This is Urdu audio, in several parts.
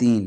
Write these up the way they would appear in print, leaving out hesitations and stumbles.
3।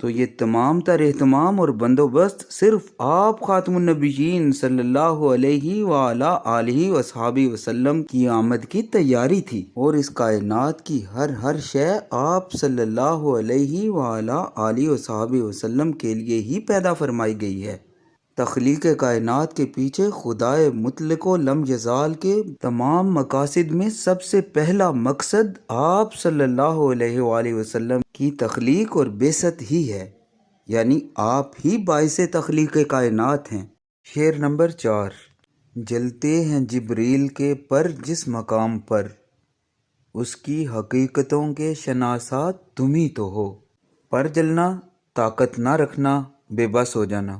تو یہ تمام تر اہتمام اور بندوبست صرف آپ خاتم النبیین صلی اللہ علیہ وآلہ آلہ وصحابہ وسلم کی آمد کی تیاری تھی، اور اس کائنات کی ہر شے آپ صلی اللہ علیہ وآلہ آلہ وصحابہ وسلم کے لیے ہی پیدا فرمائی گئی ہے۔ تخلیق کائنات کے پیچھے خدائے مطلق و لم یزال کے تمام مقاصد میں سب سے پہلا مقصد آپ صلی اللہ علیہ وآلہ وسلم کی تخلیق اور بعثت ہی ہے، یعنی آپ ہی باعث تخلیق کائنات ہیں۔ شعر نمبر 4۔ جلتے ہیں جبریل کے پر جس مقام پر، اس کی حقیقتوں کے شناسا تم ہی تو ہو۔ پر جلنا، طاقت نہ رکھنا، بے بس ہو جانا۔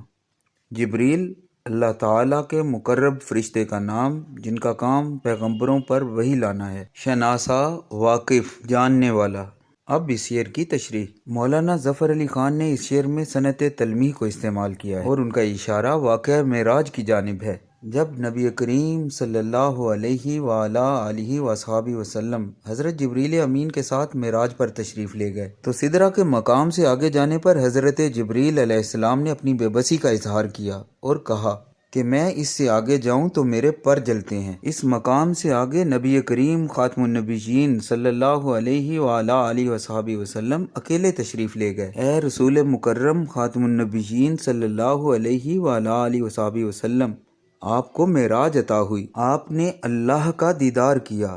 جبریل اللہ تعالیٰ کے مقرب فرشتے کا نام، جن کا کام پیغمبروں پر وحی لانا ہے۔ شناسا، واقف، جاننے والا۔ اب اس شعر کی تشریح۔ مولانا ظفر علی خان نے اس شعر میں صنعت تلمیح کو استعمال کیا ہے، اور ان کا اشارہ واقعہ معراج کی جانب ہے، جب نبی کریم صلی اللہ علیہ وآلہ آلہ وصحابہ وسلم حضرت جبریل امین کے ساتھ معراج پر تشریف لے گئے، تو سدرہ کے مقام سے آگے جانے پر حضرت جبریل علیہ السلام نے اپنی بے بسی کا اظہار کیا اور کہا کہ میں اس سے آگے جاؤں تو میرے پر جلتے ہیں۔ اس مقام سے آگے نبی کریم خاتم النبیین صلی اللہ علیہ وآلہ آلہ وصحابہ وسلم اکیلے تشریف لے گئے۔ اے رسول مکرم خاتم النبیین صلی اللہ علیہ وآلہ آلہ وصحابہ وسلم، آپ کو معراج عطا ہوئی، آپ نے اللہ کا دیدار کیا،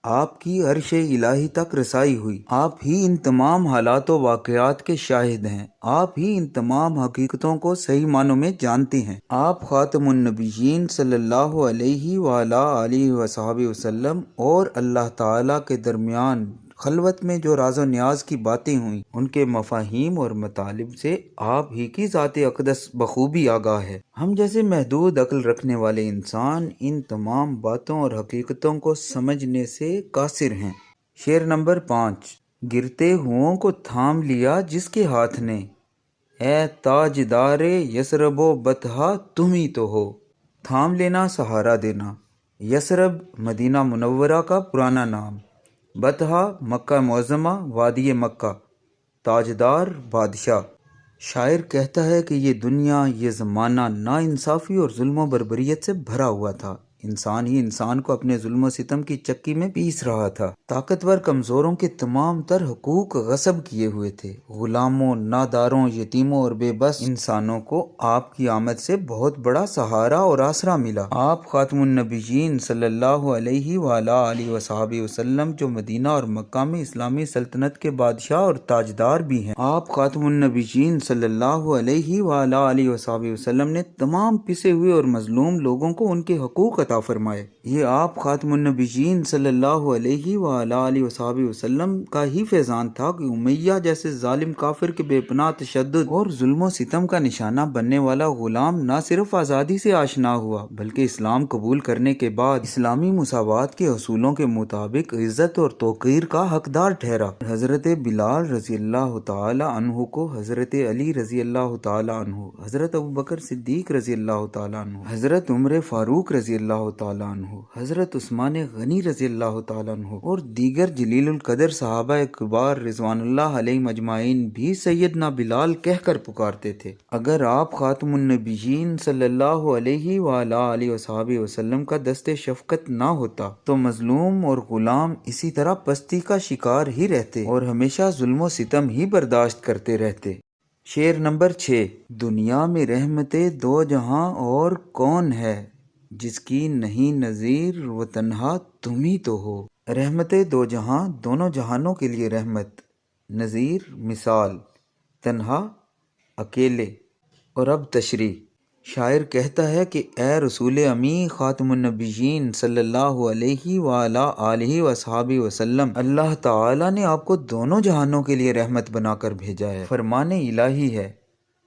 آپ کی عرش الہی تک رسائی ہوئی، آپ ہی ان تمام حالات و واقعات کے شاہد ہیں، آپ ہی ان تمام حقیقتوں کو صحیح معنوں میں جانتے ہیں۔ آپ خاتم النبیین صلی اللہ علیہ وآلہ آلہ وصحابہ وسلم اور اللہ تعالیٰ کے درمیان خلوت میں جو راز و نیاز کی باتیں ہوئیں، ان کے مفاہیم اور مطالب سے آپ ہی کی ذات اقدس بخوبی آگاہ ہے۔ ہم جیسے محدود عقل رکھنے والے انسان ان تمام باتوں اور حقیقتوں کو سمجھنے سے قاصر ہیں۔ شعر نمبر 5۔ گرتے ہوں کو تھام لیا جس کے ہاتھ نے، اے تاجدار یثرب و بطحا تم ہی تو ہو۔ تھام لینا، سہارا دینا۔ یثرب مدینہ منورہ کا پرانا نام، بطحا مکہ معظمہ وادی مکہ، تاجدار بادشاہ۔ شاعر کہتا ہے کہ یہ دنیا، یہ زمانہ ناانصافی اور ظلم و بربریت سے بھرا ہوا تھا، انسان ہی انسان کو اپنے ظلم و ستم کی چکی میں پیس رہا تھا، طاقتور کمزوروں کے تمام تر حقوق غصب کیے ہوئے تھے، غلاموں، ناداروں، یتیموں اور بے بس انسانوں کو آپ کی آمد سے بہت بڑا سہارا اور آسرا ملا۔ آپ خاتم النبیین صلی اللہ علیہ وآلہ آلہ وصحابہ وسلم جو مدینہ اور مکہ میں اسلامی سلطنت کے بادشاہ اور تاجدار بھی ہیں، آپ خاتم النبیین صلی اللہ علیہ وآلہ آلہ وصحابہ وسلم نے تمام پسے ہوئے اور مظلوم لوگوں کو ان کے حقوق عطا فرمائے۔ یہ آپ خاتم النبیین صلی اللہ علیہ وآلہ آلہ وصحابہ وسلم کا ہی فیضان تھا کہ امیہ جیسے ظالم کافر کے بے پناہ تشدد اور ظلم و ستم کا نشانہ بننے والا غلام نہ صرف آزادی سے آشنا ہوا، بلکہ اسلام قبول کرنے کے بعد اسلامی مساوات کے اصولوں کے مطابق عزت اور توقیر کا حقدار ٹھہرا۔ حضرت بلال رضی اللہ تعالی عنہ کو حضرت علی رضی اللہ تعالی عنہ، حضرت ابوبکر صدیق رضی اللہ تعالی عنہ، حضرت عمر فاروق رضی اللہ تعالی عنہ، حضرت عثمان غنی رضی اللہ تعالی عنہ اور دیگر جلیل القدر صحابہ کبار رضوان اللہ علیہم اجمعین بھی سیدنا بلال کہہ کر پکارتے تھے۔ اگر آپ خاتم النبیین صلی اللہ علیہ وآلہ آلہ وصحابہ وسلم کا دست شفقت نہ ہوتا تو مظلوم اور غلام اسی طرح پستی کا شکار ہی رہتے اور ہمیشہ ظلم و ستم ہی برداشت کرتے رہتے۔ شعر نمبر 6۔ دنیا میں رحمت دو جہاں اور کون ہے، جس کی نہیں نظیر وہ تنہا تم ہی تو ہو۔ رحمت دو جہاں، دونوں جہانوں کے لیے رحمت، نظیر مثال، تنہا اکیلے۔ اور اب تشریح۔ شاعر کہتا ہے کہ اے رسول امی خاتم النبیین صلی اللہ علیہ وآلہ آلہ وصحابہ وسلم، اللہ تعالیٰ نے آپ کو دونوں جہانوں کے لیے رحمت بنا کر بھیجا ہے۔ فرمان الہی ہے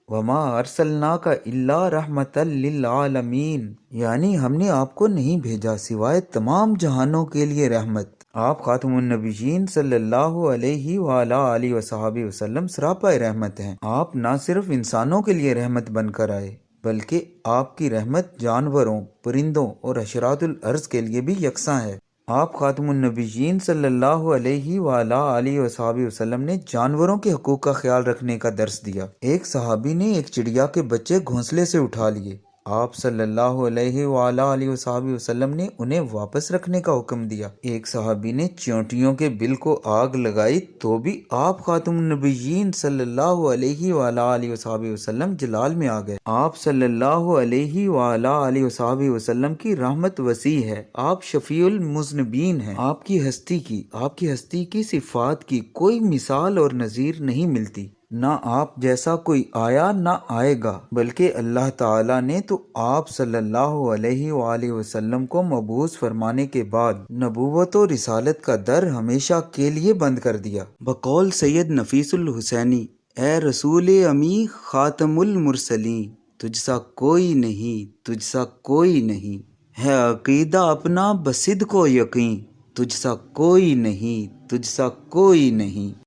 وَمَا أَرْسَلْنَاكَ إِلَّا رَحْمَةً لِّلْعَالَمِينَ، یعنی ہم نے آپ کو نہیں بھیجا سوائے تمام جہانوں کے لیے رحمت۔ آپ خاتم النبیین صلی اللہ علیہ وآلہ آلہ وصحابہ وسلم سراپا رحمت ہیں۔ آپ نہ صرف انسانوں کے لیے رحمت بن کر آئے بلکہ آپ کی رحمت جانوروں، پرندوں اور حشرات الارض کے لیے بھی یکساں ہے۔ آپ خاتم النبیین صلی اللہ علیہ وآلہ وسلم نے جانوروں کے حقوق کا خیال رکھنے کا درس دیا۔ ایک صحابی نے ایک چڑیا کے بچے گھونسلے سے اٹھا لیے۔ آپ صلی اللہ علیہ وآلہ وسلم نے انہیں واپس رکھنے کا حکم دیا۔ ایک صحابی نے چیونٹیوں کے بل کو آگ لگائی تو بھی آپ خاتم النبیین صلی اللہ علیہ وآلہ وسلم جلال میں آ گئے۔ آپ صلی اللہ علیہ وآلہ وسلم کی رحمت وسیع ہے، آپ شفیع المذنبین ہیں۔ آپ کی ہستی کی صفات کی کوئی مثال اور نظیر نہیں ملتی۔ نہ آپ جیسا کوئی آیا نہ آئے گا، بلکہ اللہ تعالیٰ نے تو آپ صلی اللہ علیہ وآلہ وسلم کو مبعوث فرمانے کے بعد نبوت و رسالت کا در ہمیشہ کے لیے بند کر دیا۔ بقول سید نفیس الحسینی، اے رسول امی خاتم المرسلین، تجھ سا کوئی نہیں، تجھ سا کوئی نہیں، ہے عقیدہ اپنا بصدق و یقین، تجھ سا کوئی نہیں، تجھ سا کوئی نہیں۔